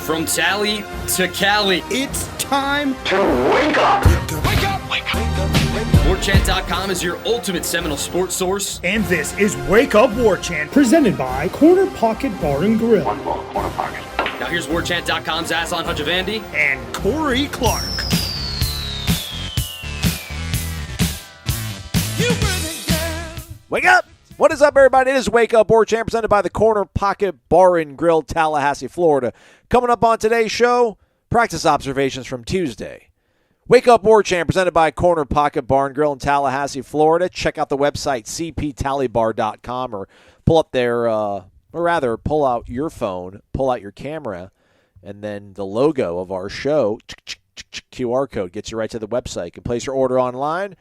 From Tally to Cali, It's time to wake up. Wake up! Wake up! Warchant.com is your ultimate Seminole sports source. And this is Wake Up Warchant, presented by Corner Pocket Bar and Grill. One more corner pocket. Now here's Warchant.com's Aslan Hajavandi. And Corey Clark. Wake up! What is up, everybody? It is Wake Up Warchant, presented by the Corner Pocket Bar and Grill, Tallahassee, Florida. Coming up on today's show, practice observations from Tuesday. Wake Up Warchant, presented by Corner Pocket Bar and Grill in Tallahassee, Florida. Check out the website, cptallybar.com, or pull up their, or rather, pull out your phone, pull out your camera, and then the logo of our show, QR code, gets you right to the website. You can place your order online.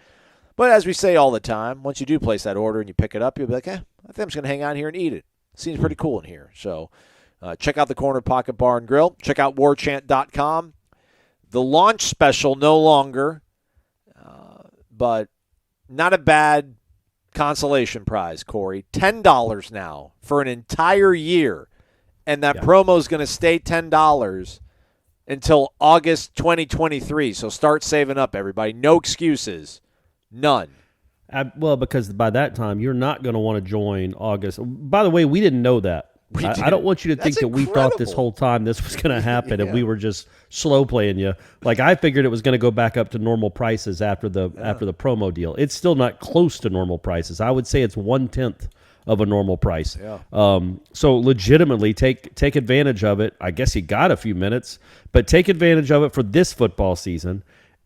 But as we say all the time, once you do place that order and you pick it up, you'll be like, I think I'm just going to hang out here and eat it. Seems pretty cool in here. So check out the Corner Pocket Bar and Grill. Check out warchant.com. The launch special no longer, but not a bad consolation prize, Corey. $10 now for an entire year. And that promo is going to stay $10 until August 2023. So start saving up, everybody. No excuses. None. Well, because by that time, you're not going to want to join August. By the way, we didn't know that. I don't want you to think that we thought this whole time this was going to happen and we were just slow playing you. Like, I figured it was going to go back up to normal prices after the promo deal. It's still not close to normal prices. I would say it's 1/10 of a normal price. Yeah. So legitimately take advantage of it. I guess you got a few minutes, but take advantage of it for this football season.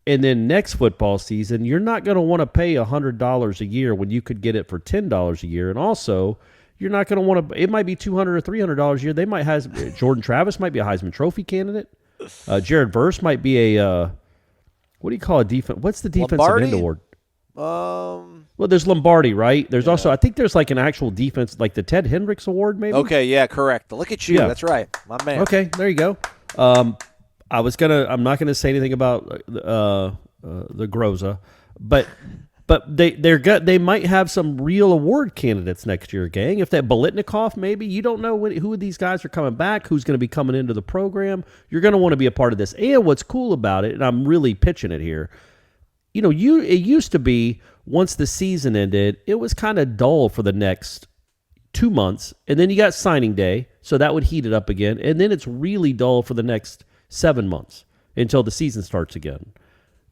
And then next football season, you're not going to want to pay $100 a year when you could get it for $10 a year. And also, you're not going to want to. It might be $200 or $300 a year. They might have Jordan Travis might be a Heisman Trophy candidate. Jared Verse might be a what do you call a defense? What's the defensive Lombardi? end award? Well, there's Lombardi, right? There's also, I think there's like an actual defense, like the Ted Hendricks Award, maybe. Okay, yeah, correct. Look at you. Yeah. That's right, my man. Okay, there you go. I'm not gonna say anything about the Groza, but they might have some real award candidates next year, gang. If that Bolitnikoff, maybe, you don't know who these guys are coming back, who's going to be coming into the program. You're going to want to be a part of this. And what's cool about it, and I'm really pitching it here, it used to be once the season ended, it was kind of dull for the next 2 months, and then you got signing day, so that would heat it up again, and then it's really dull for the next 7 months until the season starts again.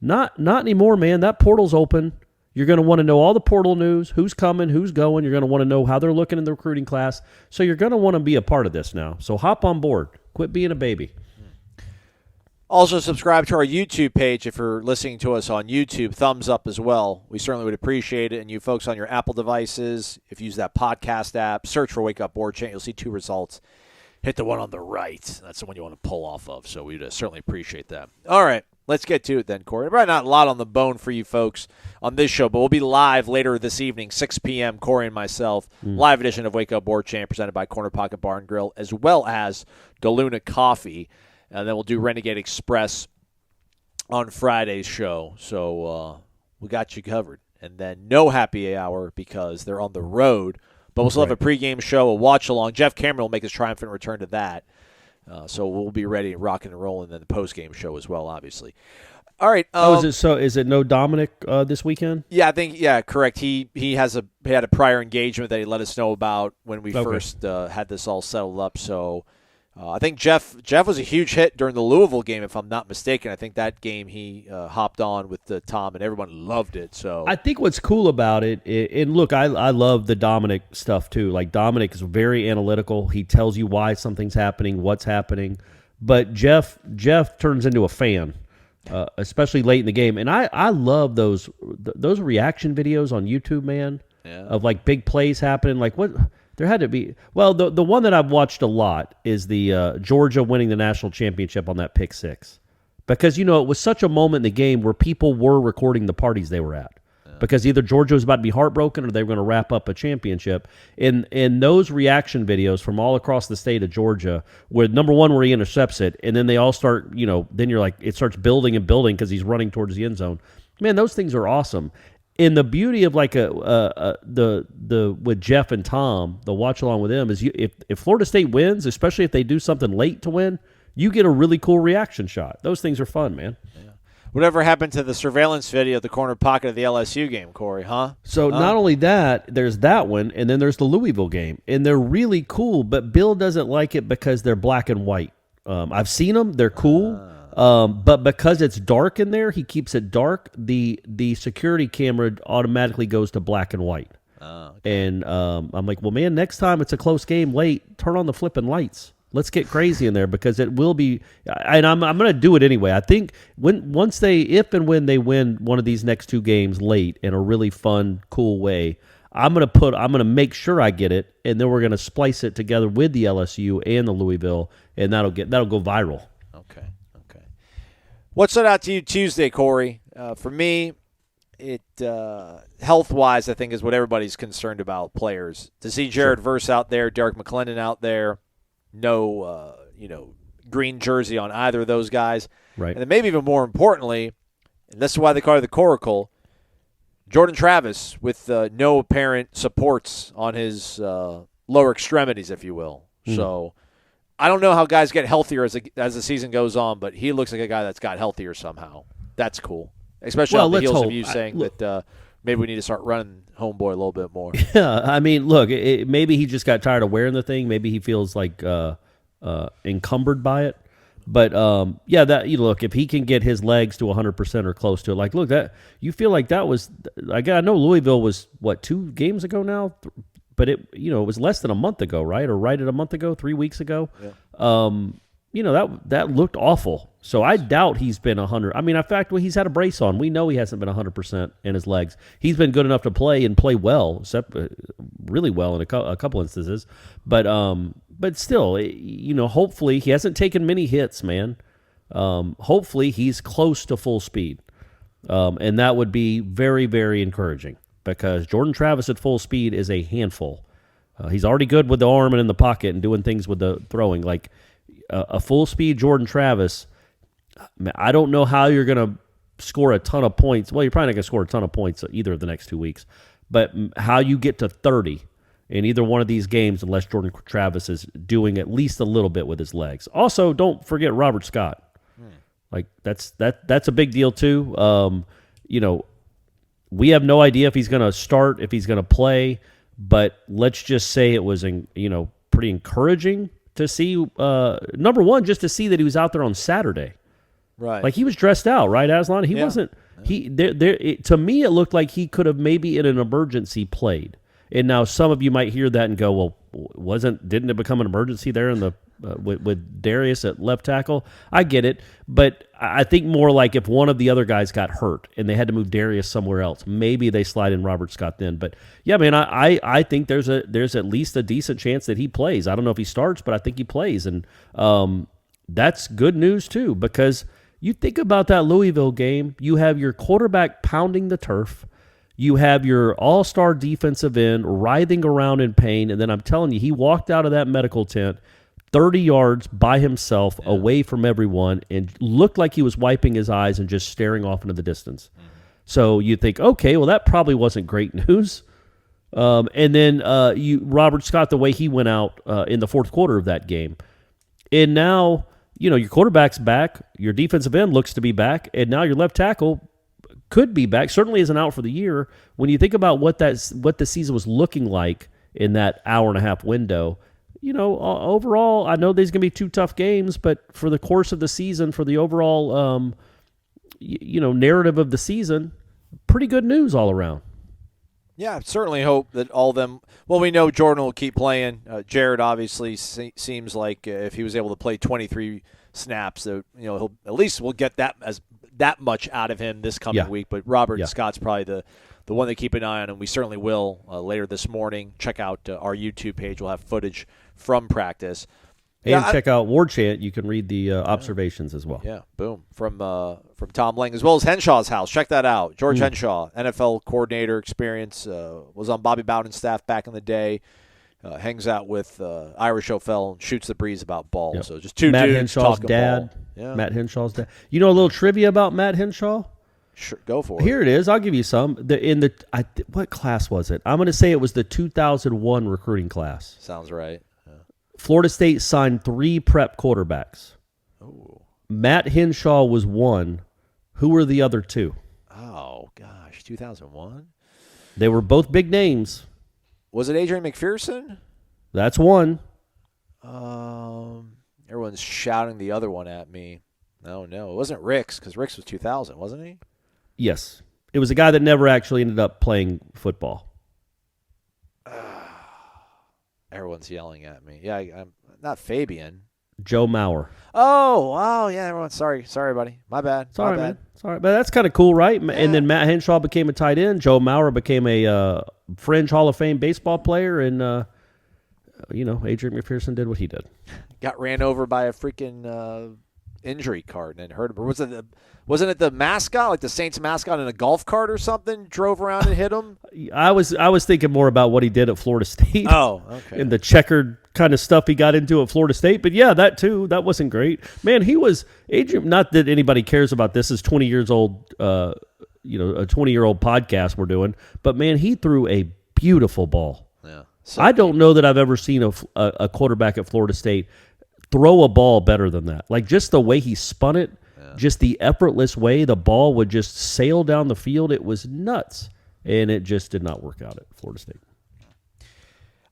Not anymore, man. That portal's open. You're going to want to know all the portal news, who's coming, who's going. You're going to want to know how they're looking in the recruiting class. So you're going to want to be a part of this now. So hop on board. Quit being a baby. Also, subscribe to our YouTube page if you're listening to us on YouTube. Thumbs up as well. We certainly would appreciate it. And you folks on your Apple devices, if you use that podcast app, search for Wake Up Warchant. You'll see 2 results. Hit the one on the right. That's the one you want to pull off of. So we'd certainly appreciate that. All right, let's get to it then, Corey. Probably not a lot on the bone for you folks on this show, but we'll be live later this evening, 6 p.m., Corey and myself. Live edition of Wake Up Warchant presented by Corner Pocket Bar and Grill, as well as DeLuna Coffee. And then we'll do Renegade Express on Friday's show. So we got you covered. And then no happy hour because they're on the road. But we'll still have a pregame show, a watch-along. Jeff Cameron will make his triumphant return to that. So we'll be ready, rocking and rolling, and then the postgame show as well, obviously. All right. Is it no Dominic this weekend? Yeah, I think, correct. He had a prior engagement that he let us know about when we first had this all settled up. So I think Jeff was a huge hit during the Louisville game, if I'm not mistaken. I think that game he hopped on with Tom, and everyone loved it. So I think what's cool about it, and look, I love the Dominic stuff too. Like, Dominic is very analytical. He tells you why something's happening, what's happening. But Jeff turns into a fan, especially late in the game. And I love those reaction videos on YouTube, man, of like big plays happening. Like what? There had to be. Well, the one that I've watched a lot is the Georgia winning the national championship on that pick six. Because, it was such a moment in the game where people were recording the parties they were at. Because either Georgia was about to be heartbroken or they were going to wrap up a championship. In those reaction videos from all across the state of Georgia, where number one, where he intercepts it, and then they all start, then you're like, it starts building and building because he's running towards the end zone. Man, those things are awesome. And the beauty of like the with Jeff and Tom, the watch along with them is if Florida State wins, especially if they do something late to win, you get a really cool reaction shot. Those things are fun, man. Whatever happened to the surveillance video of the corner pocket of the LSU game, Corey, huh? So not only that, there's that one, and then there's the Louisville game. And they're really cool, but Bill doesn't like it because they're black and white. I've seen them. They're cool. But because it's dark in there, he keeps it dark. The security camera automatically goes to black and white. Okay. And I'm like, well, man, next time it's a close game late, turn on the flipping lights. Let's get crazy in there because it will be, and I'm going to do it anyway. I think if and when they win one of these next two games late in a really fun, cool way, I'm going to make sure I get it, and then we're going to splice it together with the LSU and the Louisville, and that'll go viral. Okay. What stood out to you Tuesday, Corey? For me, it health-wise, I think, is what everybody's concerned about. Players to see Jared Verse out there, Derek McClendon out there. No, green jersey on either of those guys. Right. And then maybe even more importantly, and this is why they call it the coracle, Jordan Travis with no apparent supports on his lower extremities, if you will. So I don't know how guys get healthier as the season goes on, but he looks like a guy that's got healthier somehow. That's cool, especially on the heels of you saying that maybe we need to start running homeboy a little bit more. Yeah, I mean, look, maybe he just got tired of wearing the thing. Maybe he feels like encumbered by it. But look, if he can get his legs to 100% or close to it, like, look, that you feel like that was. I know Louisville was 2 games ago now, but it was less than a month ago, right, or right at a month ago, 3 weeks ago. Yeah. That looked awful. So I doubt he's been 100. I mean, in fact, he's had a brace on. We know he hasn't been 100% in his legs. He's been good enough to play and play well, except really well in a couple instances. But still, hopefully he hasn't taken many hits, man. Hopefully he's close to full speed, and that would be very, very encouraging because Jordan Travis at full speed is a handful. He's already good with the arm and in the pocket and doing things with the throwing. Like a full speed Jordan Travis, I don't know how you're going to score a ton of points. Well, you're probably not going to score a ton of points either of the next 2 weeks, but how you get to 30 in either one of these games unless Jordan Travis is doing at least a little bit with his legs. Also, don't forget Robert Scott. Like that's a big deal too. We have no idea if he's going to start, if he's going to play, but let's just say it was pretty encouraging to see. Number one, just to see that he was out there on Saturday. Right. Like he was dressed out, right, Aslan? He wasn't. To me, it looked like he could have maybe in an emergency played. And now some of you might hear that and go, well, didn't it become an emergency there in the with Darius at left tackle? I get it, but I think more like if one of the other guys got hurt and they had to move Darius somewhere else, maybe they slide in Robert Scott then. But yeah, man, I think there's at least a decent chance that he plays. I don't know if he starts, but I think he plays, and that's good news too because you think about that Louisville game, you have your quarterback pounding the turf. You have your all-star defensive end writhing around in pain, and then I'm telling you, he walked out of that medical tent 30 yards by himself away from everyone and looked like he was wiping his eyes and just staring off into the distance. So you think, okay, well, that probably wasn't great news. And then Robert Scott, the way he went out in the fourth quarter of that game. And now, your quarterback's back, your defensive end looks to be back, and now your left tackle could be back, certainly isn't out for the year. When you think about what the season was looking like in that hour and a half window, overall, I know there's going to be 2 tough games, but for the course of the season, for the overall, narrative of the season, pretty good news all around. Yeah, I certainly hope that all of them. Well, we know Jordan will keep playing. Jared obviously seems like if he was able to play 23 snaps, that he'll at least we'll get that much out of him this coming week. But Robert Scott's probably the one to keep an eye on, and we certainly will later this morning. Check out our YouTube page. We'll have footage from practice. And check out Warchant. You can read the observations as well. Yeah, boom. From Tom Lang, as well as Henshaw's house. Check that out. George Henshaw, NFL coordinator experience, was on Bobby Bowden's staff back in the day. Hangs out with Irish O'Fell and shoots the breeze about ball. Yep. So just two Matt dudes Henshaw's talking dad. ball. Yeah. Matt Henshaw's dad. You know a little trivia about Matt Henshaw? Sure, go for it. Here it is. I'll give you some. What class was it? I'm going to say it was the 2001 recruiting class. Sounds right. Yeah. Florida State signed 3 prep quarterbacks. Matt Henshaw was one. Who were the other two? Oh, gosh, 2001? They were both big names. Was it Adrian McPherson? That's one. Everyone's shouting the other one at me. No, it wasn't Ricks, because Ricks was 2000, wasn't he? Yes. It was a guy that never actually ended up playing football. Everyone's yelling at me. Yeah, I'm not Fabian. Joe Mauer. Oh, yeah, everyone. Sorry, buddy. My bad. Sorry, My bad. man. Sorry. But that's kind of cool, right? Yeah. And then Matt Henshaw became a tight end. Joe Mauer became a fringe Hall of Fame baseball player. And, Adrian McPherson did what he did. Got ran over by a freaking injury cart and then hurt him. Wasn't it the mascot, like the Saints mascot in a golf cart or something, drove around and hit him? I was thinking more about what he did at Florida State. Oh, okay. And the checkered kind of stuff he got into at Florida State. But yeah, that too. That wasn't great. Man, he was Adrian. Not that anybody cares about this. Is 20 years old. A 20-year-old podcast we're doing. But man, he threw a beautiful ball. Yeah. I don't know that I've ever seen a quarterback at Florida State throw a ball better than that. Like just the way he spun it, just the effortless way the ball would just sail down the field. It was nuts. And it just did not work out at Florida State.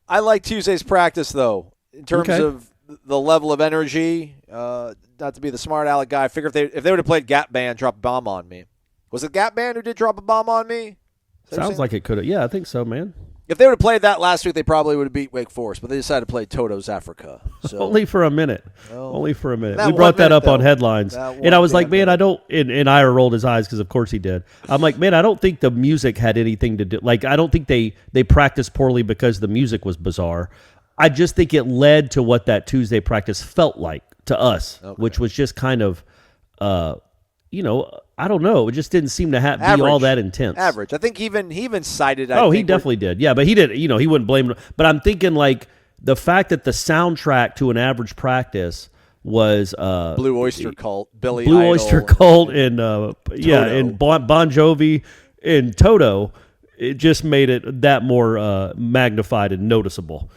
I like Tuesday's practice, though, in terms of the level of energy. Not to be the smart aleck guy, I figure if they would have played Gap Band, drop a bomb on me. Was it Gap Band who did drop a bomb on me? Sounds like it could have. Yeah, I think so, man. If they would have played that last week, they probably would have beat Wake Forest, but they decided to play Toto's Africa. So. Only for a minute. Well, Only for a minute. that We brought that up though. on headlines. And I was like, man, I don't – and Ira rolled his eyes because, of course, he did. I'm like, man, I don't think the music had anything to do – like, I don't think they practiced poorly because the music was bizarre. I just think it led to what that Tuesday practice felt like to us, which was just kind of I don't know. It just didn't seem to be all that intense. Average. I think he even cited. He definitely did. Yeah, but he did. He wouldn't blame him. But I'm thinking like the fact that the soundtrack to an average practice was Blue Oyster Cult, Billy Blue Idol, Oyster Cult, and and Bon Jovi and Toto. It just made it that more magnified and noticeable.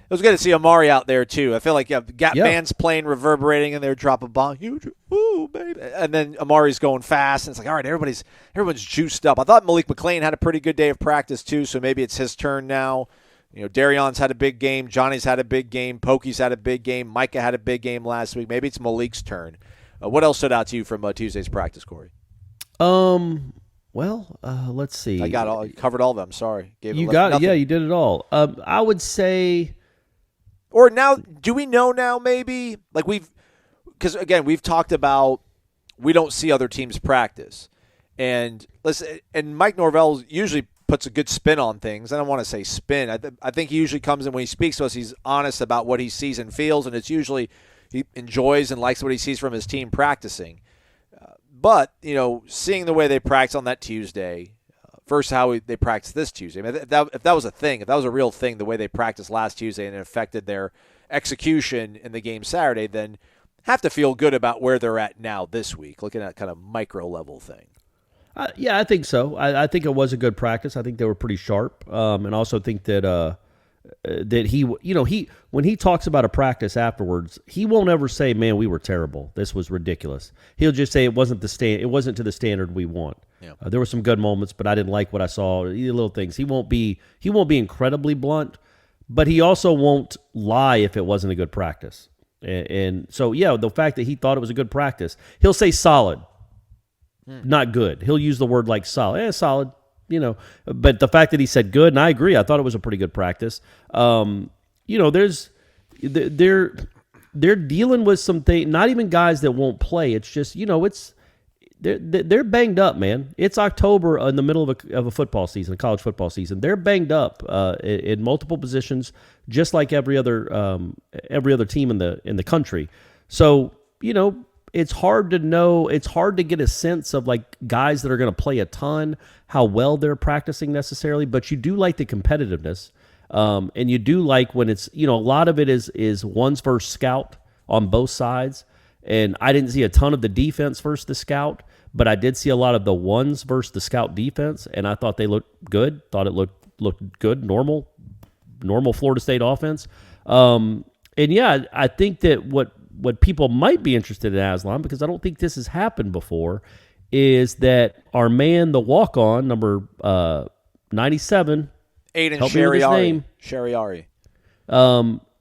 It was good to see Amari out there, too. I feel like Gap Band's playing, reverberating, and they're dropping bomb. Huge, ooh, baby. And then Amari's going fast, and it's like, all right, everyone's juiced up. I thought Malik McClain had a pretty good day of practice, too, so maybe it's his turn now. Darion's had a big game. Johnny's had a big game. Pokey's had a big game. Micah had a big game last week. Maybe it's Malik's turn. What else stood out to you from Tuesday's practice, Corey? Let's see. I covered all of them. Sorry. You did it all. I would say... Or now, do we know now maybe? Like because again, we've talked about we don't see other teams practice. And Mike Norvell usually puts a good spin on things. I don't want to say spin. I think he usually comes in when he speaks to us, he's honest about what he sees and feels, and it's usually he enjoys and likes what he sees from his team practicing. But, seeing the way they practice on that Tuesday versus how they practice this Tuesday. I mean, if that was a thing, if that was a real thing, the way they practiced last Tuesday and it affected their execution in the game Saturday, then have to feel good about where they're at now this week, looking at kind of micro-level thing. I think so. I think it was a good practice. I think they were pretty sharp, and also think that he when he talks about a practice afterwards, he won't ever say, "Man, we were terrible. This was ridiculous." He'll just say it wasn't to the standard we want. Yeah. There were some good moments, but I didn't like what I saw. Little things. He won't be incredibly blunt, but he also won't lie if it wasn't a good practice. And so, the fact that he thought it was a good practice, he'll say solid, not good. He'll use the word like solid. Solid. But the fact that he said good, and I agree, I thought it was a pretty good practice. They're dealing with some things. Not even guys that won't play. It's just they're banged up, man. It's October in the middle of a football season, a college football season. They're banged up in multiple positions, just like every other team in the country. So it's hard to know. It's hard to get a sense of like guys that are going to play a ton, how well they're practicing necessarily. But you do like the competitiveness, and you do like when it's a lot of it is one's versus scout on both sides. And I didn't see a ton of the defense versus the scout, but I did see a lot of the ones versus the scout defense, and I thought they looked good. Thought it looked good, normal Florida State offense. I think that what people might be interested in Aslan, because I don't think this has happened before, is that our man, the walk-on, number 97, Aiden help me with his name. Shariari.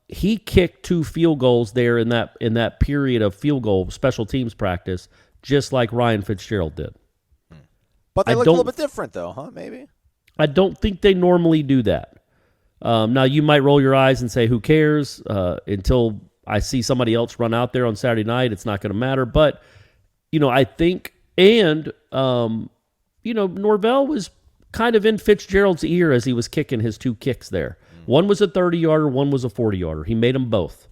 He kicked 2 field goals there in that period of field goal special teams practice, just like Ryan Fitzgerald did. But they look a little bit different, though, huh? Maybe. I don't think they normally do that. Now, you might roll your eyes and say, who cares? Until I see somebody else run out there on Saturday night, it's not going to matter. But, I think, and, Norvell was kind of in Fitzgerald's ear as he was kicking his 2 kicks there. One was a 30-yarder, one was a 40-yarder. He made them both.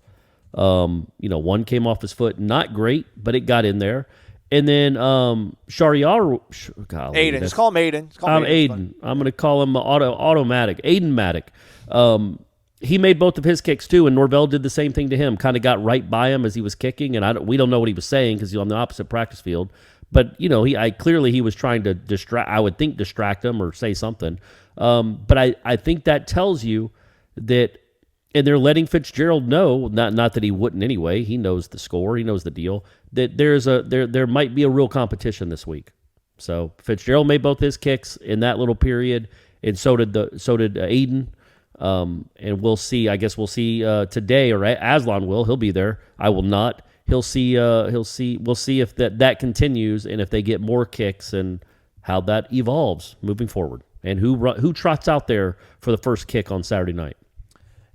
One came off his foot, not great, but it got in there. And then Shariar, Aiden. Just call him Aiden. Aiden. I'm going to call him Automatic. Aiden Matic. He made both of his kicks too, and Norvell did the same thing to him. Kind of got right by him as he was kicking, and we don't know what he was saying because he's on the opposite practice field. But clearly he was trying to distract him or say something. But I think that tells you that. And they're letting Fitzgerald know, not that he wouldn't anyway. He knows the score, he knows the deal. That there might be a real competition this week. So Fitzgerald made both his kicks in that little period, and so did Aiden. And we'll see. I guess we'll see today, or Aslan will. He'll be there. I will not. We'll see if that continues, and if they get more kicks, and how that evolves moving forward, and who trots out there for the first kick on Saturday night.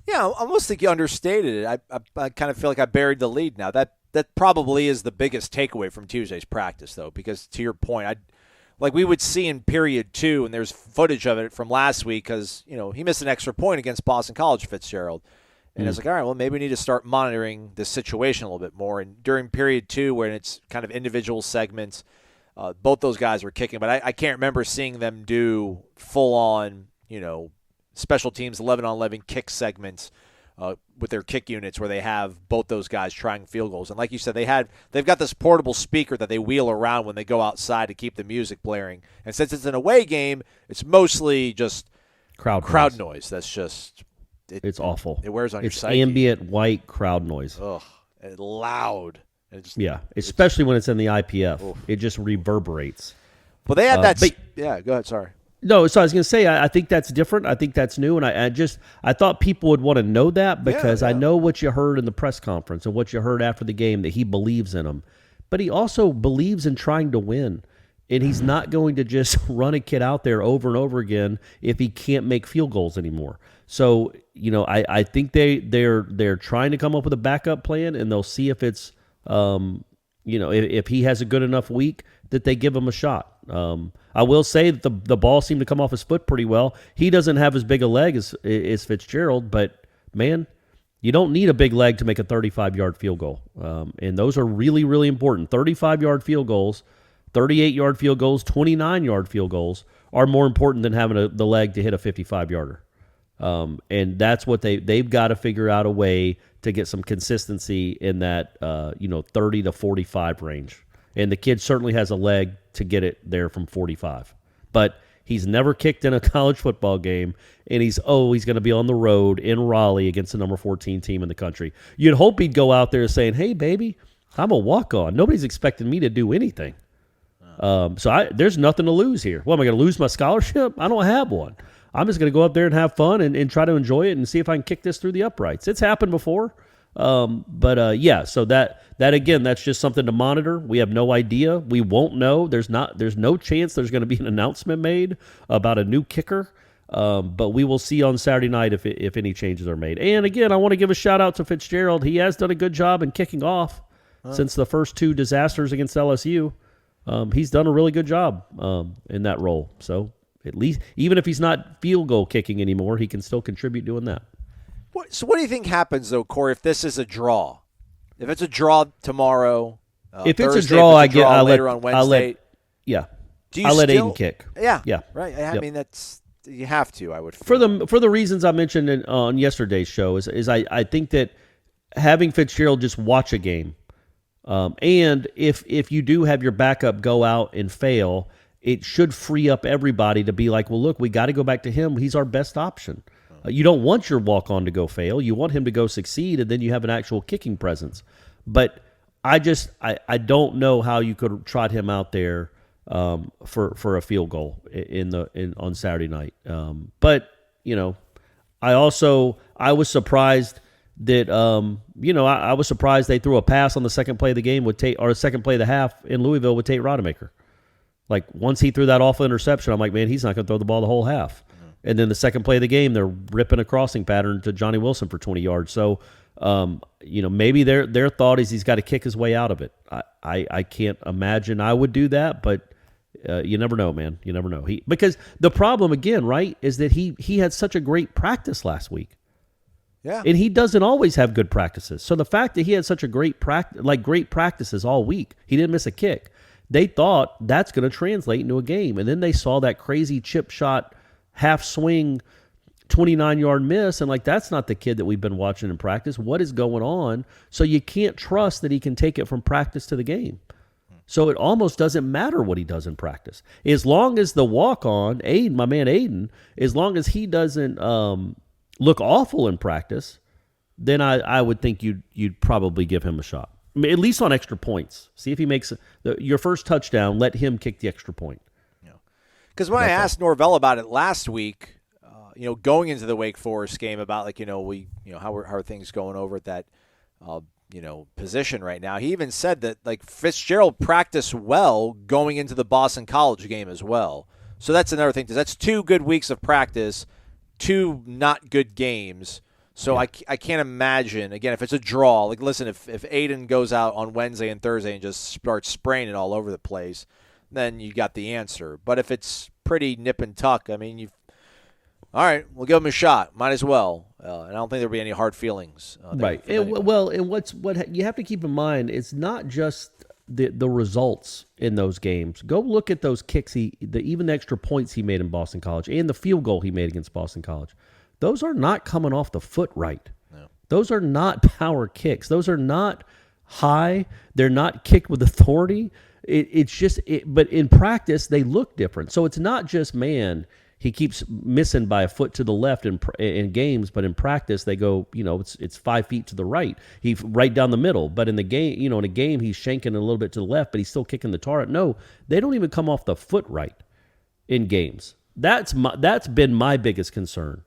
Yeah, I almost think you understated it. I kind of feel like I buried the lead now. That probably is the biggest takeaway from Tuesday's practice, though, because to your point, we would see in period 2, and there's footage of it from last week because he missed an extra point against Boston College, Fitzgerald, and I was like, all right, well, maybe we need to start monitoring this situation a little bit more. And during period 2, when it's kind of individual segments, both those guys were kicking, but I can't remember seeing them do full on, special teams 11-on-11 kick segments with their kick units where they have both those guys trying field goals. And like you said, they've got this portable speaker that they wheel around when they go outside to keep the music blaring. And since it's an away game, it's mostly just crowd noise. That's just it's awful. It wears on your psyche. It's ambient white crowd noise. Ugh, and loud. Especially when it's in the IPF. Oof. It just reverberates. Well, they had that. Yeah, go ahead. Sorry. No, so I was going to say, I think that's different. I think that's new, and I thought people would want to know that because I know what you heard in the press conference and what you heard after the game, that he believes in them. But he also believes in trying to win, and he's not going to just run a kid out there over and over again if he can't make field goals anymore. So, I think they're trying to come up with a backup plan, and they'll see if it's, if he has a good enough week that they give him a shot. I will say that the ball seemed to come off his foot pretty well. He doesn't have as big a leg as Fitzgerald, but, man, you don't need a big leg to make a 35-yard field goal. And those are really, really important. 35-yard field goals, 38-yard field goals, 29-yard field goals are more important than having the leg to hit a 55-yarder. And that's what they've got to figure out a way to get some consistency in that 30 to 45 range. And the kid certainly has a leg to get it there from 45. But he's never kicked in a college football game, and he's going to be on the road in Raleigh against the number 14 team in the country. You'd hope he'd go out there saying, hey, baby, I'm a walk-on. Nobody's expecting me to do anything. So there's nothing to lose here. What, am I going to lose my scholarship? I don't have one. I'm just going to go up there and have fun and try to enjoy it and see if I can kick this through the uprights. It's happened before. So that again, that's just something to monitor. We have no idea. We won't know. There's no chance there's going to be an announcement made about a new kicker. But we will see on Saturday night if any changes are made. And again, I want to give a shout out to Fitzgerald. He has done a good job in kicking off since the first 2 disasters against LSU. He's done a really good job in that role. So at least, even if he's not field goal kicking anymore, he can still contribute doing that. So what do you think happens, though, Corey, if this is a draw? If it's a draw tomorrow, if it's Thursday, a draw, I later on Wednesday. I let Aiden kick. Yeah, right. I mean, that's you have to. I would feel. For the reasons I mentioned on yesterday's show is I think that having Fitzgerald just watch a game, and if you do have your backup go out and fail, it should free up everybody to be like, well, look, we got to go back to him. He's our best option. You don't want your walk-on to go fail. You want him to go succeed, and then you have an actual kicking presence. But I don't know how you could trot him out there for a field goal on Saturday night. But I was surprised that I was surprised they threw a pass on the second play of the game or second play of the half in Louisville with Tate Rodemaker. Like once he threw that awful interception, I'm like, man, he's not going to throw the ball the whole half. And then the second play of the game, they're ripping a crossing pattern to Johnny Wilson for 20 yards. So, maybe their thought is he's got to kick his way out of it. I can't imagine I would do that, but you never know, man. You never know. Because the problem again, right, is that he had such a great practice last week. Yeah. And he doesn't always have good practices. So the fact that he had such a great practices all week, he didn't miss a kick. They thought that's going to translate into a game. And then they saw that crazy chip shot, half swing, 29-yard miss, and that's not the kid that we've been watching in practice. What is going on? So you can't trust that he can take it from practice to the game. So it almost doesn't matter what he does in practice. As long as the walk-on, Aiden, my man Aiden, as long as he doesn't look awful in practice, then I would think you'd probably give him a shot. I mean, at least on extra points. See if he makes your first touchdown, let him kick the extra point. Because when I asked Norvell about it last week, going into the Wake Forest game about how are things going over at that position right now, he even said that Fitzgerald practiced well going into the Boston College game as well. So that's another thing. That's 2 good weeks of practice, 2 not good games. So yeah. I can't imagine, again, if it's a draw, listen, if Aiden goes out on Wednesday and Thursday and just starts spraying it all over the place, then you got the answer. But if it's pretty nip and tuck, I mean, all right, we'll give him a shot. Might as well. And I don't think there'll be any hard feelings. Right. And what you have to keep in mind, it's not just the results in those games. Go look at those kicks, even the extra points he made in Boston College and the field goal he made against Boston College. Those are not coming off the foot right. No. Those are not power kicks. Those are not high. They're not kicked with authority. But in practice, they look different. So it's not just, man, he keeps missing by a foot to the left in games, but in practice they go, it's 5 feet to the right. He's right down the middle. But in the game, in a game he's shanking a little bit to the left, but he's still kicking the target. No, they don't even come off the foot right in games. That's been my biggest concern.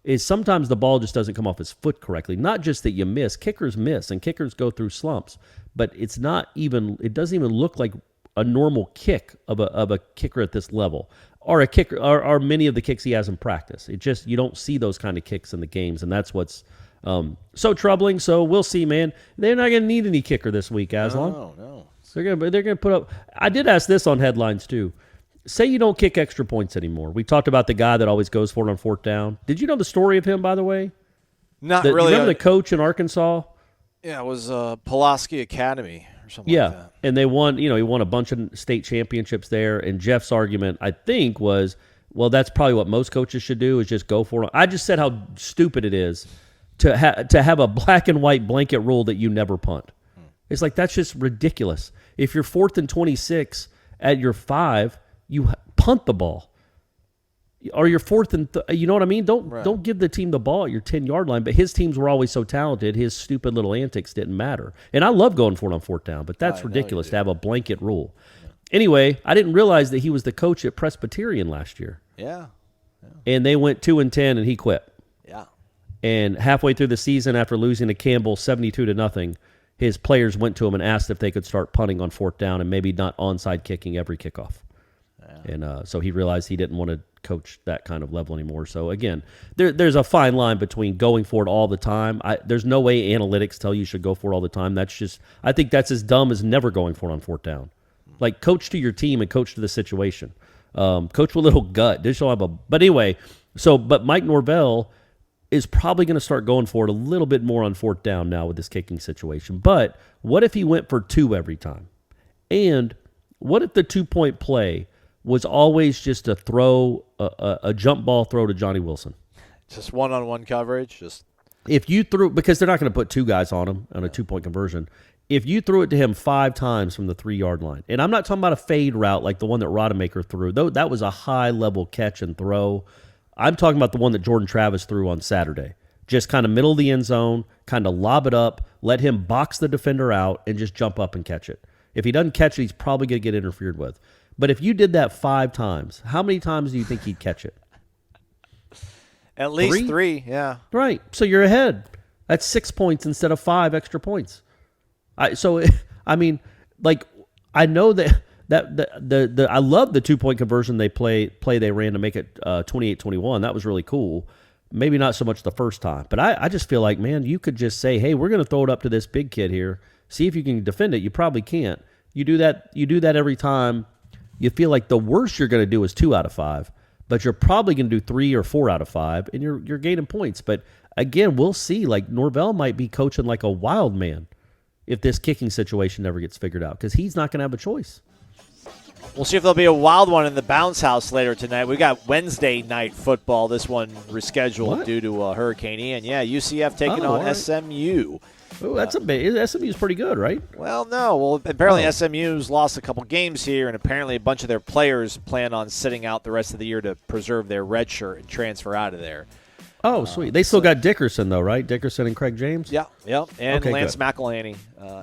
Is sometimes the ball just doesn't come off his foot correctly. Not just that you miss. Kickers miss, and kickers go through slumps. But it doesn't even look like a normal kick of a kicker at this level. Or a kicker, or many of the kicks he has in practice. It just, you don't see those kind of kicks in the games, and that's what's so troubling. So we'll see, man. They're not going to need any kicker this week, Aslan. No. They're going to put up. I did ask this on headlines too. Say you don't kick extra points anymore. We talked about the guy that always goes for it on 4th down. Did you know the story of him, by the way? Not really. You remember the coach in Arkansas? Yeah, it was Pulaski Academy or something like that. And they won, he won a bunch of state championships there. And Jeff's argument, I think, was, well, that's probably what most coaches should do is just go for it. I just said how stupid it is to have a black and white blanket rule that you never punt. It's that's just ridiculous. If you're 4th and 26 at your 5, you punt the ball. Or you're 4th and you know what I mean? Don't give the team the ball at your 10-yard line. But his teams were always so talented, his stupid little antics didn't matter. And I love going for it on 4th down, but that's ridiculous to have a blanket rule. Yeah. Anyway, I didn't realize that he was the coach at Presbyterian last year. Yeah. And they went 2-10, and he quit. Yeah. And halfway through the season, after losing to Campbell 72-0, his players went to him and asked if they could start punting on 4th down and maybe not onside kicking every kickoff. And so he realized he didn't want to coach that kind of level anymore. So, again, there's a fine line between going for it all the time. There's no way analytics tell you should go for it all the time. I think that's as dumb as never going for it on 4th down. Coach to your team and coach to the situation. Coach with a little gut. But anyway, but Mike Norvell is probably going to start going for it a little bit more on 4th down now with this kicking situation. But what if he went for 2 every time? And what if the 2-point play was always just a throw, a jump ball throw to Johnny Wilson? Just one-on-one coverage? If you threw, because they're not going to put 2 guys on him on a 2-point conversion, if you threw it to him 5 times from the 3-yard line, and I'm not talking about a fade route like the one that Rodemaker threw, though that was a high-level catch and throw. I'm talking about the one that Jordan Travis threw on Saturday. Just kind of middle of the end zone, kind of lob it up, let him box the defender out, and just jump up and catch it. If he doesn't catch it, he's probably going to get interfered with. But if you did that 5 times, how many times do you think he'd catch it? At least 3, yeah. Right. So you're ahead. That's 6 points instead of 5 extra points. I know that I love the 2-point conversion they ran to make it 28-21. That was really cool. Maybe not so much the first time, but I just feel like, man, you could just say, hey, we're going to throw it up to this big kid here. See if you can defend it. You probably can't. You do that every time. You feel like the worst you're going to do is 2 out of 5, but you're probably going to do 3 or 4 out of 5, and you're gaining points. But again, we'll see. Like Norvell might be coaching like a wild man if this kicking situation never gets figured out, because he's not going to have a choice. We'll see if there'll be a wild one in the bounce house later tonight. We got Wednesday night football. This one rescheduled due to Hurricane Ian. Yeah, UCF taking on right. SMU. Oh, that's SMU's pretty good, right? Well, no. Well, apparently SMU's lost a couple games here, and apparently a bunch of their players plan on sitting out the rest of the year to preserve their red shirt and transfer out of there. Oh, sweet. They still got Dickerson, though, right? Dickerson and Craig James? Yeah. And okay, Lance good. McElhaney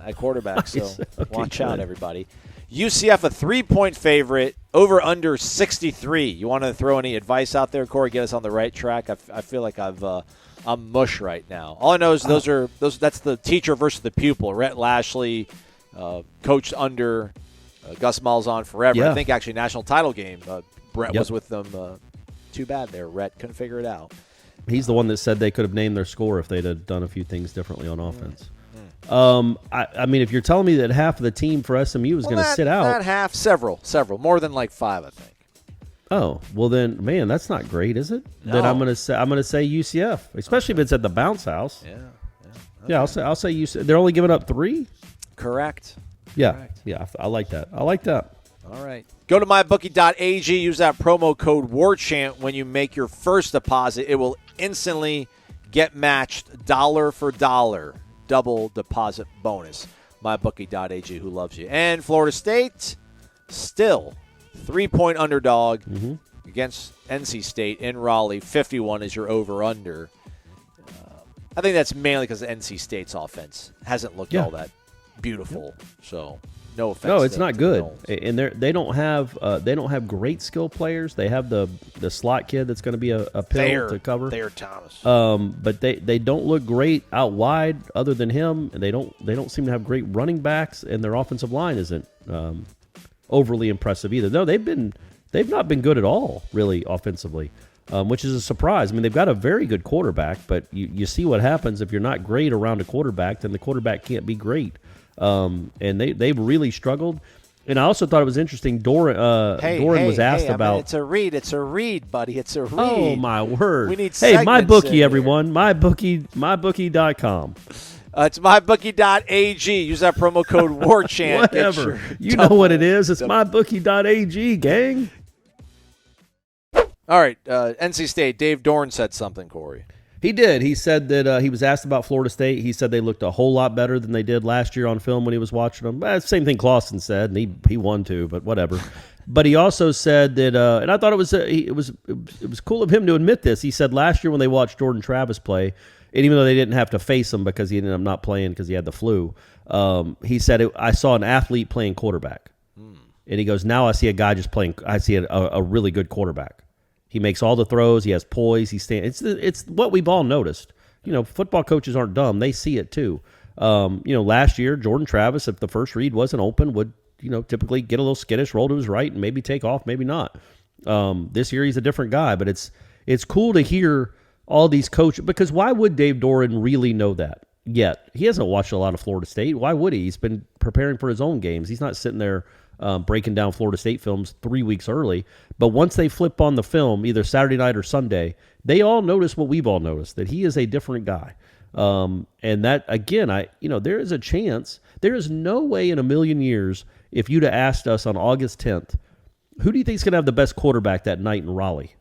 at quarterback, so Okay, watch good. out, everybody. UCF a 3-point favorite, over under 63. You want to throw any advice out there, Corey? Get us on the right track. I feel like I'm mush right now. All I know is that's the teacher versus the pupil. Rhett Lashley coached under Gus Malzahn forever. Yeah. I think actually national title game. Brett was with them. Too bad there. Rhett couldn't figure it out. He's the one that said they could have named their score if they'd have done a few things differently on offense. I mean, if you're telling me that half of the team for SMU is going to sit out. Not half, several. More than like 5, I think. Oh, well then, man, that's not great, is it? No. Then I'm going to say UCF, especially if it's at the bounce house. Yeah. Okay. Yeah, I'll say UCF. They're only giving up 3? Correct. Yeah. Correct. Yeah, I like that. I like that. All right. Go to mybookie.ag. Use that promo code WARCHANT when you make your first deposit. It will instantly get matched dollar for dollar. Double deposit bonus. MyBookie.ag, who loves you. And Florida State, still 3-point underdog against NC State in Raleigh. 51 is your over-under. I think that's mainly because NC State's offense hasn't looked all that beautiful. So, no offense. No, it's not to good. Noles. And they don't have great skill players. They have the slot kid that's going to be a pill to cover. Thayer Thomas. But they don't look great out wide other than him, and they don't seem to have great running backs, and their offensive line isn't overly impressive either. No, they've not been good at all, really, offensively, which is a surprise. I mean, they've got a very good quarterback, but you see what happens if you're not great around a quarterback, then the quarterback can't be great. And they've really struggled. And I also thought it was interesting. Doran was asked about. I mean, it's a read, buddy. It's a read. Oh my word! We need hey, segments MyBookie, in everyone. MyBookie.com. It's mybookie.ag. Use that promo code WARCHANT. Whatever. You know what it is. It's mybookie.ag, gang. All right. NC State. Dave Dorn said something, Corey. He did. He said that he was asked about Florida State. He said they looked a whole lot better than they did last year on film when he was watching them. Same thing Clausen said, and he won too, but whatever. But he also said that, and I thought it was cool of him to admit this. He said last year when they watched Jordan Travis play, and even though they didn't have to face him because he ended up not playing because he had the flu, he said, I saw an athlete playing quarterback. And he goes, now I see a guy just playing. I see a really good quarterback. He makes all the throws. He has poise. He stands. It's what we've all noticed. You know, football coaches aren't dumb. They see it too. Last year, Jordan Travis, if the first read wasn't open, would typically get a little skittish, roll to his right, and maybe take off, maybe not. This year he's a different guy, but it's cool to hear all these coaches, because why would Dave Doran really know that yet? He hasn't watched a lot of Florida State. Why would he? He's been preparing for his own games. He's not sitting there breaking down Florida State films 3 weeks early. But once they flip on the film, either Saturday night or Sunday, they all notice what we've all noticed, that he is a different guy. And that, again, there is a chance. There is no way in a million years, if you'd have asked us on August 10th, who do you think is going to have the best quarterback that night in Raleigh?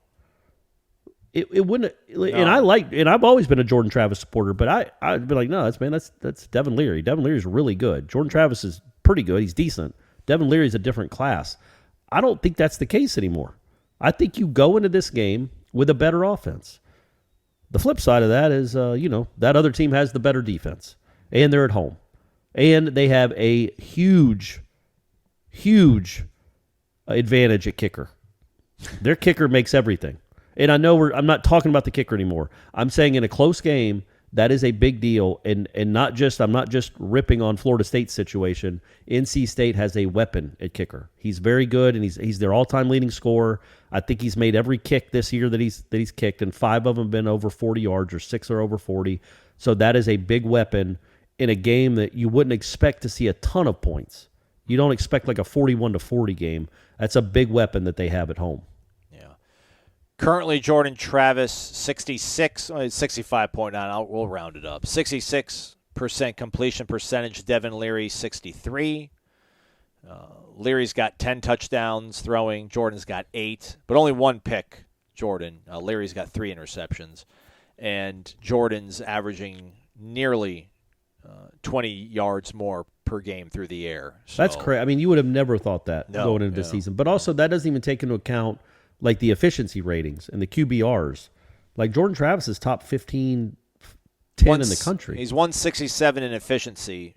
It wouldn't. No. And I've always been a Jordan Travis supporter, but I'd be like, no, that's Devin Leary. Devin Leary's really good. Jordan Travis is pretty good. He's decent. Devin Leary's a different class. I don't think that's the case anymore. I think you go into this game with a better offense. The flip side of that is, that other team has the better defense, and they're at home, and they have a huge advantage at kicker. Their kicker makes everything. And I know I'm not talking about the kicker anymore. I'm saying in a close game, that is a big deal. And I'm not just ripping on Florida State's situation. NC State has a weapon at kicker. He's very good, and he's their all-time leading scorer. I think he's made every kick this year that he's kicked, and 5 of them have been over 40 yards, or 6 are over 40. So that is a big weapon in a game that you wouldn't expect to see a ton of points. You don't expect like a 41-40 game. That's a big weapon that they have at home. Currently, Jordan Travis, 65.9. We'll round it up. 66% completion percentage. Devin Leary, 63. Leary's got 10 touchdowns throwing. Jordan's got 8, but only 1 pick, Jordan. Leary's got 3 interceptions. And Jordan's averaging nearly 20 yards more per game through the air. So, that's crazy. I mean, you would have never thought that going into the season. But also, that doesn't even take into account like the efficiency ratings and the QBRs. Like Jordan Travis is top 10 in the country. He's 167 in efficiency.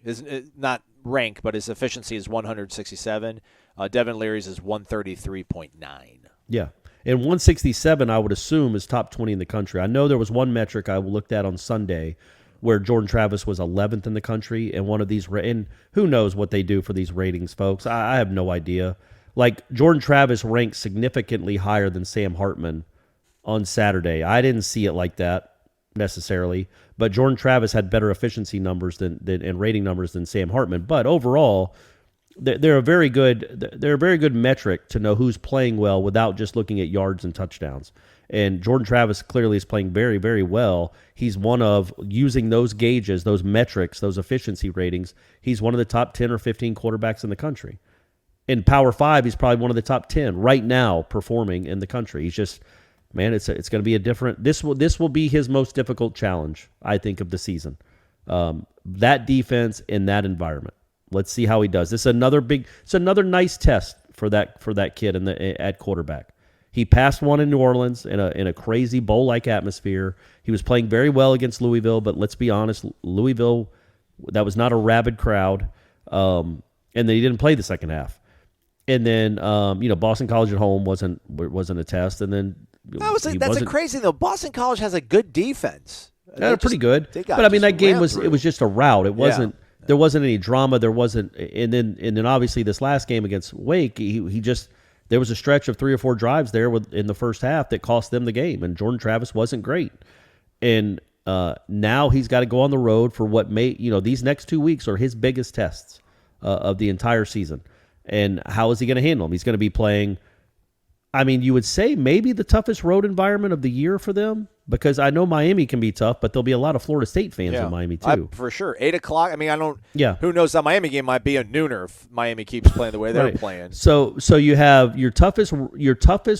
Not rank, but his efficiency is 167. Devin Leary's is 133.9. Yeah. And 167, I would assume, is top 20 in the country. I know there was one metric I looked at on Sunday where Jordan Travis was 11th in the country, and one of these, and who knows what they do for these ratings, folks. I have no idea. Like, Jordan Travis ranked significantly higher than Sam Hartman on Saturday. I didn't see it like that necessarily, but Jordan Travis had better efficiency numbers and rating numbers than Sam Hartman. But overall, they're a very good metric to know who's playing well without just looking at yards and touchdowns. And Jordan Travis clearly is playing very, very well. He's one of, using those gauges, those metrics, those efficiency ratings, he's one of the top 10 or 15 quarterbacks in the country. In Power 5, he's probably one of the top 10 right now performing in the country. He's just, man, it's going to be a different, this will be his most difficult challenge, I think, of the season. That defense in that environment. Let's see how he does. It's another nice test for that kid at quarterback. He passed one in New Orleans in a crazy bowl-like atmosphere. He was playing very well against Louisville, but let's be honest, Louisville, that was not a rabid crowd, and then he didn't play the second half. And then Boston College at home wasn't a test, and then that's a crazy though. Boston College has a good defense. They're pretty good, but I mean that game was just a rout. It wasn't. Yeah. There wasn't any drama. There wasn't, and then obviously this last game against Wake, he just. There was a stretch of 3 or 4 drives there in the first half that cost them the game, and Jordan Travis wasn't great. And now he's got to go on the road for what these next 2 weeks are his biggest tests of the entire season. And how is he going to handle them? He's going to be playing, I mean, you would say maybe the toughest road environment of the year for them, because I know Miami can be tough, but there'll be a lot of Florida State fans in Miami too. For sure. 8 o'clock. I mean, I don't. Yeah. Who knows? That Miami game might be a nooner if Miami keeps playing the way they're playing. So you have your toughest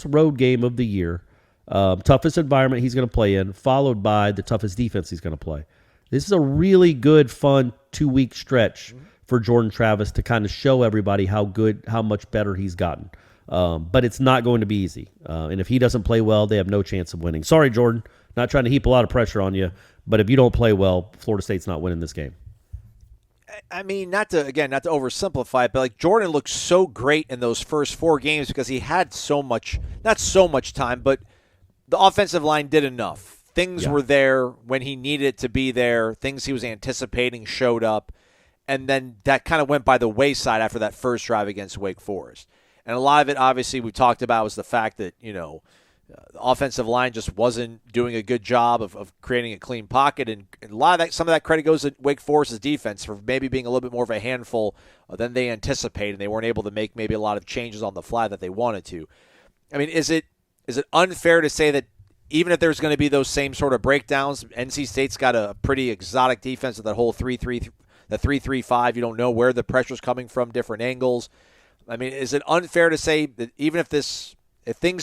road game of the year, toughest environment he's going to play in, followed by the toughest defense he's going to play. This is a really good, fun 2-week stretch for Jordan Travis to kind of show everybody how much better he's gotten. But it's not going to be easy. And if he doesn't play well, they have no chance of winning. Sorry, Jordan. Not trying to heap a lot of pressure on you, but if you don't play well, Florida State's not winning this game. I mean, not to oversimplify it, but like Jordan looked so great in those first 4 games because he had not so much time, but the offensive line did enough. Things were there when he needed it to be there. Things he was anticipating showed up. And then that kind of went by the wayside after that first drive against Wake Forest. And a lot of it, obviously, we talked about was the fact that, the offensive line just wasn't doing a good job of creating a clean pocket. And a lot of some of that credit goes to Wake Forest's defense for maybe being a little bit more of a handful than they anticipated. They weren't able to make maybe a lot of changes on the fly that they wanted to. I mean, is it unfair to say that even if there's going to be those same sort of breakdowns, NC State's got a pretty exotic defense with that whole 3-3-5. You don't know where the pressure's coming from, different angles. I mean, is it unfair to say that even if things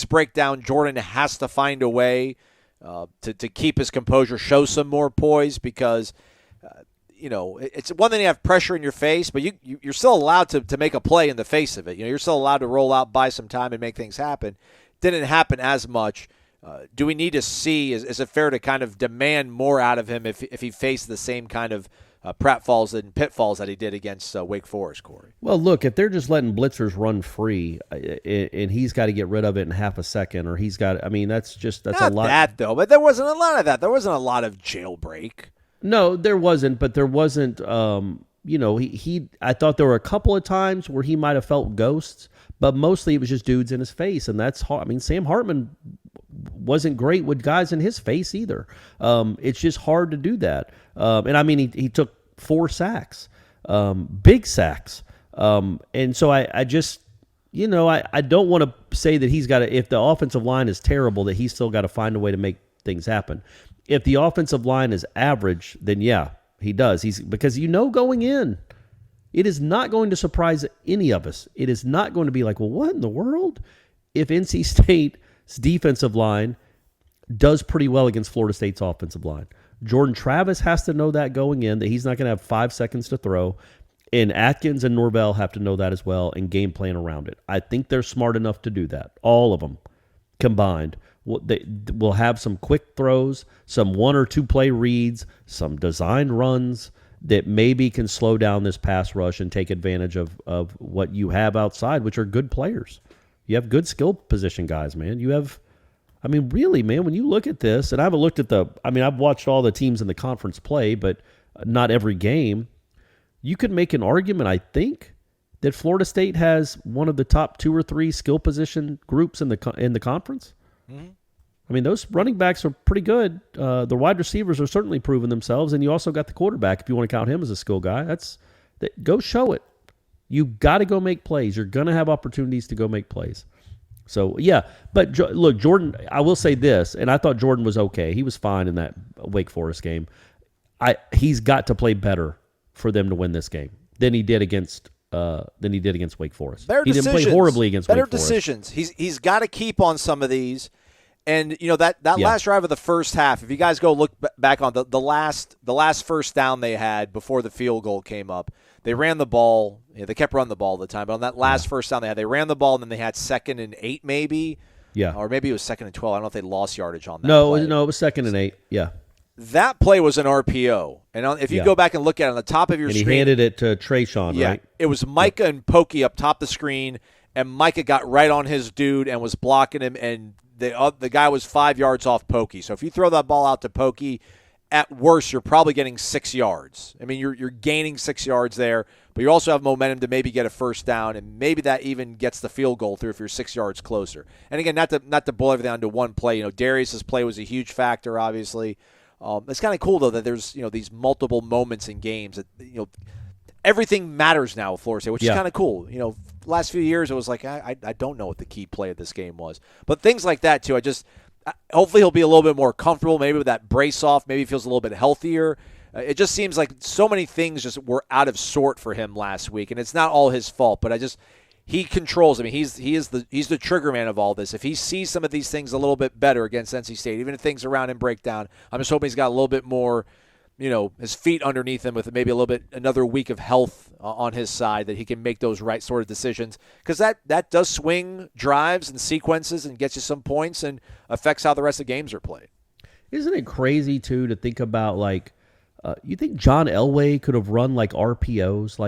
break down, Jordan has to find a way to keep his composure, show some more poise? Because, it's one thing to have pressure in your face, but you're still allowed to make a play in the face of it. You're still allowed to roll out, buy some time, and make things happen. Didn't happen as much. do we need to see? Is it fair to kind of demand more out of him if he faced the same kind of pratfalls and pitfalls that he did against Wake Forest, Corey? Well, look, if they're just letting blitzers run free and he's got to get rid of it in half a second, or he's got, I mean, that's Not a lot. that, though, but there wasn't a lot of that. There wasn't a lot of jailbreak. No, there wasn't, but there wasn't, I thought there were a couple of times where he might have felt ghosts, but mostly it was just dudes in his face, and that's hard. I mean, Sam Hartman wasn't great with guys in his face either. It's just hard to do that. And I mean, he took 4 sacks, big sacks. And so I just, I don't want to say that he's got to, if the offensive line is terrible, that he's still got to find a way to make things happen. If the offensive line is average, then yeah, he does. Because going in, it is not going to surprise any of us. It is not going to be like, well, what in the world? If NC State's defensive line does pretty well against Florida State's offensive line. Jordan Travis has to know that going in, that he's not going to have 5 seconds to throw. And Atkins and Norvell have to know that as well and game plan around it. I think they're smart enough to do that. All of them combined. They will have some quick throws, some 1 or 2 play reads, some designed runs that maybe can slow down this pass rush and take advantage of what you have outside, which are good players. You have good skill position guys, man. You have, I mean, really, man, when you look at this, and I haven't looked at I've watched all the teams in the conference play, but not every game. You could make an argument, I think, that Florida State has one of the top 2 or 3 skill position groups in the conference. Mm-hmm. I mean, those running backs are pretty good. The wide receivers are certainly proving themselves, and you also got the quarterback, if you want to count him as a skill guy. Go show it. You got to go make plays. You're going to have opportunities to go make plays. So, yeah. But, look, Jordan, I will say this, and I thought Jordan was okay. He was fine in that Wake Forest game. He's got to play better for them to win this game than he did against Wake Forest. He didn't play horribly against Wake Forest. Better decisions. He's got to keep on some of these. And, that last drive of the first half, if you guys go look back on the last first down they had before the field goal came up, they ran the ball. They kept running the ball all the time. But on that last first down they ran the ball, and then they had 2nd and 8 maybe. Yeah. Or maybe it was 2nd and 12. I don't know if they lost yardage on that play. It was 2nd and 8. Yeah. That play was an RPO. And if you go back and look at it on the top of your screen. And he handed it to Trayshawn, right? It was Micah and Pokey up top the screen, and Micah got right on his dude and was blocking him, and the guy was 5 yards off Pokey. So if you throw that ball out to Pokey, at worst, you're probably getting 6 yards. I mean, you're gaining 6 yards there, but you also have momentum to maybe get a first down, and maybe that even gets the field goal through if you're 6 yards closer. And again, not to boil everything down to one play. Darius's play was a huge factor, obviously. It's kind of cool though that there's these multiple moments in games that everything matters now with Florida State, which is kind of cool. Last few years it was like I don't know what the key play of this game was, but things like that too. Hopefully he'll be a little bit more comfortable, maybe with that brace off. Maybe he feels a little bit healthier. It just seems like so many things just were out of sort for him last week, and it's not all his fault. But he controls. I mean, he's the trigger man of all this. If he sees some of these things a little bit better against NC State, even if things around him break down, I'm just hoping he's got a little bit more, his feet underneath him with maybe another week of health on his side, that he can make those right sort of decisions, because that does swing drives and sequences and gets you some points and affects how the rest of the games are played. Isn't it crazy too to think about you think John Elway could have run RPOs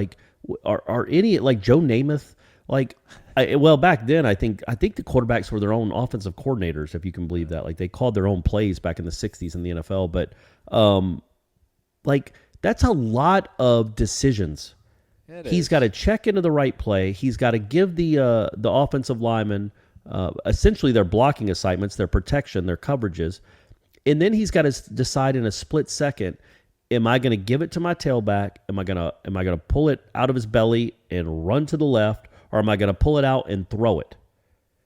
are any Joe Namath? Back then, I think the quarterbacks were their own offensive coordinators, if you can believe that. They called their own plays back in the 60s in the NFL. But, that's a lot of decisions. He's got to check into the right play. He's got to give the offensive linemen essentially their blocking assignments, their protection, their coverages. And then he's got to decide in a split second, am I going to give it to my tailback? Am I going to pull it out of his belly and run to the left? Or am I going to pull it out and throw it?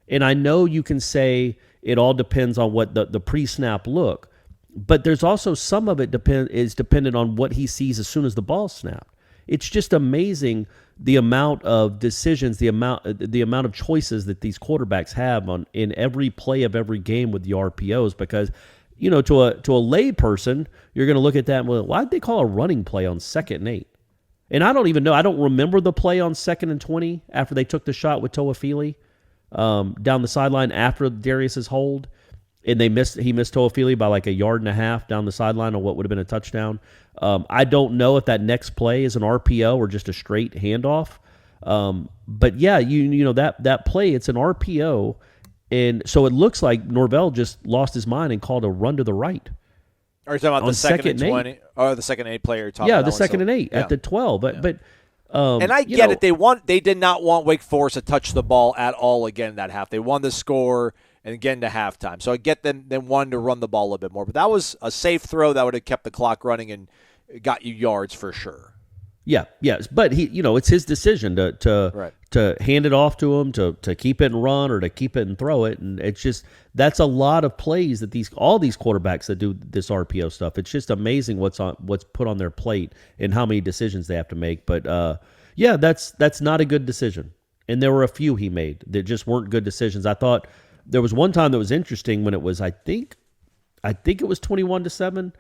And I know you can say it all depends on what the pre-snap look, but there's also some of it is dependent on what he sees as soon as the ball snapped. It's just amazing the amount of decisions, the amount of choices that these quarterbacks have in every play of every game with the RPOs, because to a lay person, you're going to look at that and go, why'd they call a running play on 2nd and 8? And I don't even know. I don't remember the play on 2nd and 20 after they took the shot with Toafili down the sideline after Darius's hold. and he missed Toafili by like a yard and a half down the sideline on what would have been a touchdown. I don't know if that next play is an RPO or just a straight handoff. But yeah, you know that play, it's an RPO, and so it looks like Norvell just lost his mind and called a run to the right. Are you talking about the second and 20? Or the second and 8 player? Yeah, the second and 8 at the 12. But and I get it. They did not want Wake Forest to touch the ball at all again that half. They won the score and again to halftime. So I get them wanting to run the ball a little bit more. But that was a safe throw that would have kept the clock running and got you yards for sure. Yeah, yes, but it's his decision to hand it off to him, to keep it and run, or to keep it and throw it, and it's just that's a lot of plays that all these quarterbacks that do this RPO stuff. It's just amazing what's put on their plate and how many decisions they have to make. But that's not a good decision, and there were a few he made that just weren't good decisions. I thought there was one time that was interesting when it was I think it was 21-7.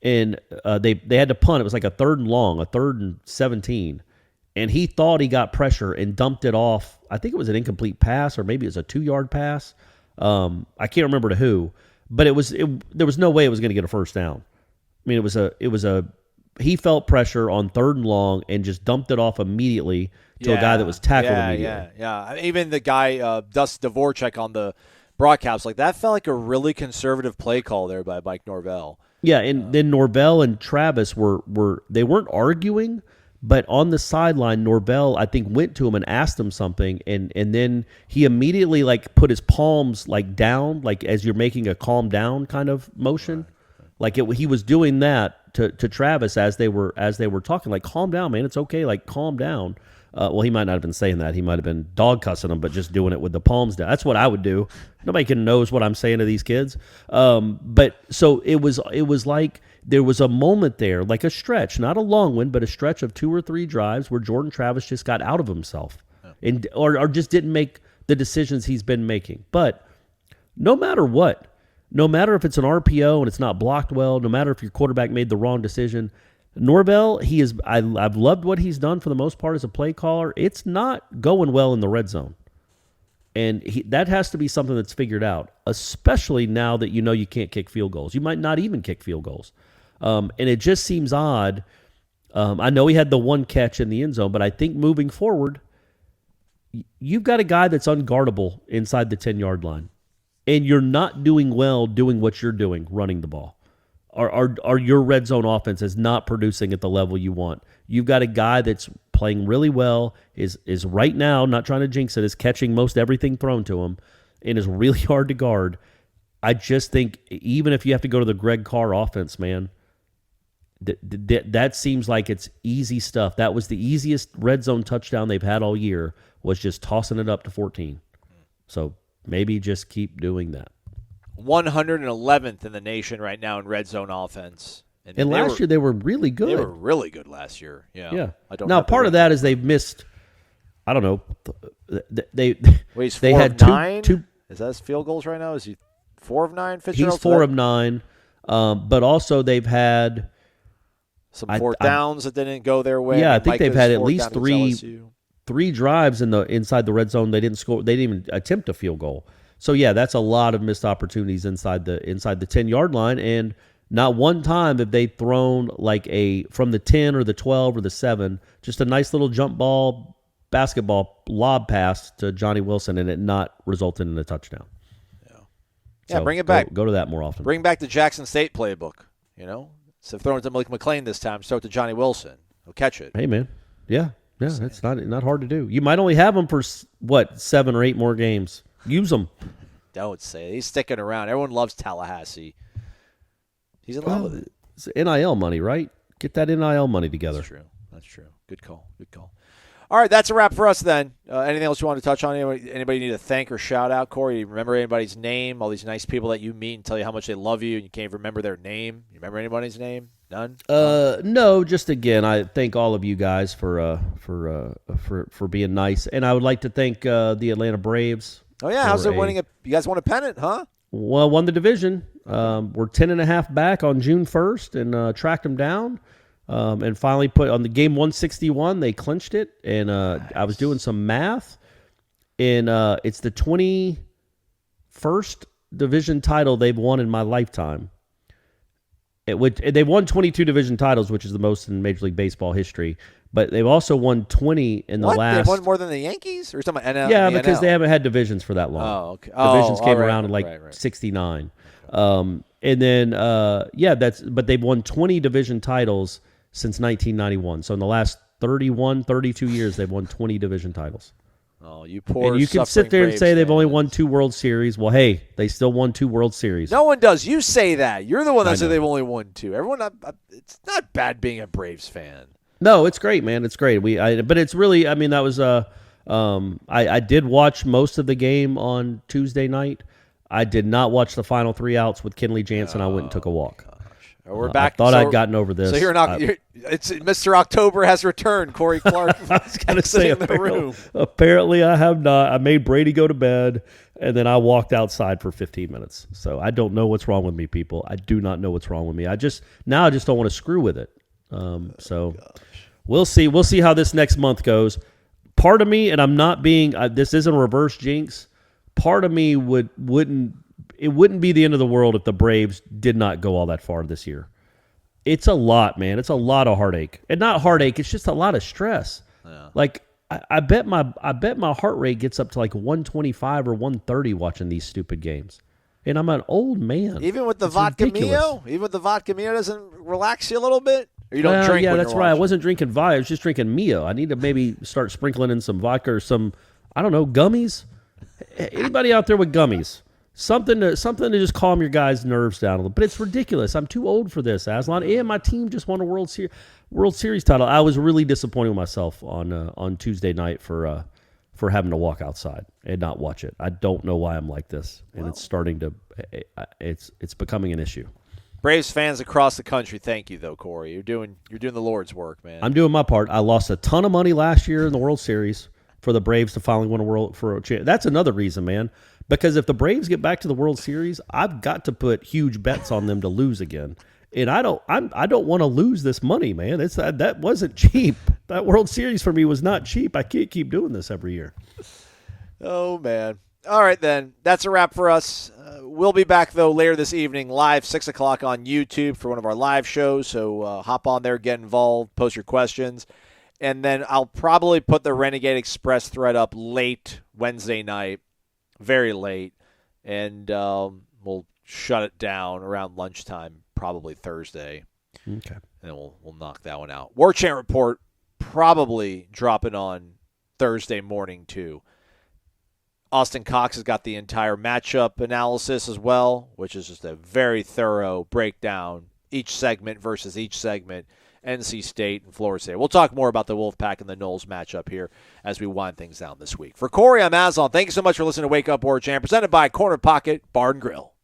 And they had to punt. It was like a 3rd and long, a 3rd and 17. And he thought he got pressure and dumped it off. I think it was an incomplete pass, or maybe it was a 2-yard pass. I can't remember to who, but there was no way it was going to get a first down. I mean, he felt pressure on 3rd and long and just dumped it off immediately to a guy that was tackled immediately. Yeah. Even the guy, Dvoracek on the broadcast, like that felt like a really conservative play call there by Mike Norvell. Yeah, and then Norvell and Travis they weren't arguing, but on the sideline, Norvell, I think, went to him and asked him something, and then he immediately like put his palms like down, like as you're making a calm down kind of motion. Like he was doing that to Travis as they were talking, like, calm down, man, it's okay, like, calm down. Well, he might not have been saying that. He might have been dog cussing them, but just doing it with the palms down. That's what I would do. Nobody knows what I'm saying to these kids. But so it was like there was a moment there, like a stretch, not a long one, but a stretch of 2 or 3 drives where Jordan Travis just got out of himself or just didn't make the decisions he's been making. But no matter what, no matter if it's an RPO and it's not blocked well, no matter if your quarterback made the wrong decision, Norvell, I've loved what he's done for the most part as a play caller. It's not going well in the red zone. And that has to be something that's figured out, especially now that you can't kick field goals. You might not even kick field goals. And it just seems odd. I know he had the one catch in the end zone, but I think moving forward, you've got a guy that's unguardable inside the 10-yard line. And you're not doing well doing what you're doing, running the ball. Or your red zone offense is not producing at the level you want. You've got a guy that's playing really well, is right now, not trying to jinx it, is catching most everything thrown to him, and is really hard to guard. I just think even if you have to go to the Greg Carr offense, man, that seems like it's easy stuff. That was the easiest red zone touchdown they've had all year, was just tossing it up to 14. So maybe just keep doing that. 111th in the nation right now in red zone offense. And last year they were really good. They were really good last year. Yeah. Now part of that is they've missed. I don't know. He's 4 had of 9. Two. Is that his field goals right now? Is he 4 of 9? He's 4 of 9. But also they've had some 4th downs that didn't go their way. Yeah, I think they've had at least three drives inside the red zone. They didn't score. They didn't even attempt a field goal. So yeah, that's a lot of missed opportunities inside the 10-yard line, and not one time have they thrown like from the 10 or the 12 or the 7, just a nice little jump ball, basketball lob pass to Johnny Wilson, and it not resulted in a touchdown. Yeah, bring it back. Go to that more often. Bring back the Jackson State playbook. Instead of throwing it to Malik McClain this time, throw it to Johnny Wilson. He'll catch it. Hey man, yeah, it's not hard to do. You might only have him for 7 or 8 more games. Use them. Don't say it. He's sticking around. Everyone loves Tallahassee. He's in love with it. It's NIL money, right? Get that NIL money together. That's true. Good call. All right, that's a wrap for us then. Anything else you want to touch on? Anybody need to thank or shout out, Corey? You remember anybody's name? All these nice people that you meet and tell you how much they love you, and you can't even remember their name. You remember anybody's name? None? No. Just again, I thank all of you guys for being nice, and I would like to thank the Atlanta Braves. Oh yeah, how's it winning? You guys won a pennant, huh? Well, won the division. We're 10.5 back on June 1st, and tracked them down. And finally put on the game 161. They clinched it, and nice. I was doing some math, and it's the 21st division title they've won in my lifetime. They've won 22 division titles, which is the most in Major League Baseball history. But they've also won 20 in the last. They've won more than the Yankees, or something? Yeah, because they haven't had divisions for that long. Oh, okay. Divisions came right, around in right. 69. And then but they've won 20 division titles since 1991. So in the last 32 years, they've won 20 division titles. Oh, you poor. And you can sit there and say they've only won 2 World Series. Well, hey, they still won 2 World Series. No one does. You say that. You're the one that said they've only won 2. Everyone, it's not bad being a Braves fan. No, it's great, man. It's great. But it's really. I mean, that was I did watch most of the game on Tuesday night. I did not watch the final 3 outs with Kenley Jansen. I went and took a walk. We're back. I thought I'd gotten over this. So it's Mr. October has returned. Corey Clark. I was going to say, in the room. Apparently I have not. I made Brady go to bed, and then I walked outside for 15 minutes. So I don't know what's wrong with me, people. I do not know what's wrong with me. I just don't want to screw with it. We'll see. We'll see how this next month goes. Part of me, and I'm not being. This isn't a reverse jinx. Part of me wouldn't be the end of the world if the Braves did not go all that far this year. It's a lot, man. It's a lot of heartache, and not heartache. It's just a lot of stress. Yeah. Like I bet my heart rate gets up to like 125 or 130 watching these stupid games, and I'm an old man. Even with the vodka Mio, doesn't relax you a little bit. Or you don't drink. Yeah, when that's you're right. I watching. wasn't drinking vodka. I was just drinking Mio. I need to maybe start sprinkling in some vodka or some, I don't know, gummies. Anybody out there with gummies? Something to just calm your guys' nerves down a little. But it's ridiculous. I'm too old for this, Aslan. And my team just won a World Series title. I was really disappointed with myself on Tuesday night for having to walk outside and not watch it. I don't know why I'm like this, and it's starting to. It's becoming an issue. Braves fans across the country, thank you though, Corey. You're doing the Lord's work, man. I'm doing my part. I lost a ton of money last year in the World Series for the Braves to finally win a That's another reason, man. Because if the Braves get back to the World Series, I've got to put huge bets on them to lose again. And I don't want to lose this money, man. That wasn't cheap. That World Series for me was not cheap. I can't keep doing this every year. Oh, man. All right, then. That's a wrap for us. We'll be back, though, later this evening, live, 6 o'clock on YouTube for one of our live shows. So hop on there, get involved, post your questions. And then I'll probably put the Renegade Express thread up late Wednesday night, very late. And we'll shut it down around lunchtime, probably Thursday. Okay. And we'll knock that one out. Warchant Report probably dropping on Thursday morning, too. Austin Cox has got the entire matchup analysis as well, which is just a very thorough breakdown, each segment versus each segment, NC State and Florida State. We'll talk more about the Wolfpack and the Noles matchup here as we wind things down this week. For Corey, I'm Aslan. Thank you so much for listening to Wake Up Warchant, presented by Corner Pocket Bar and Grill.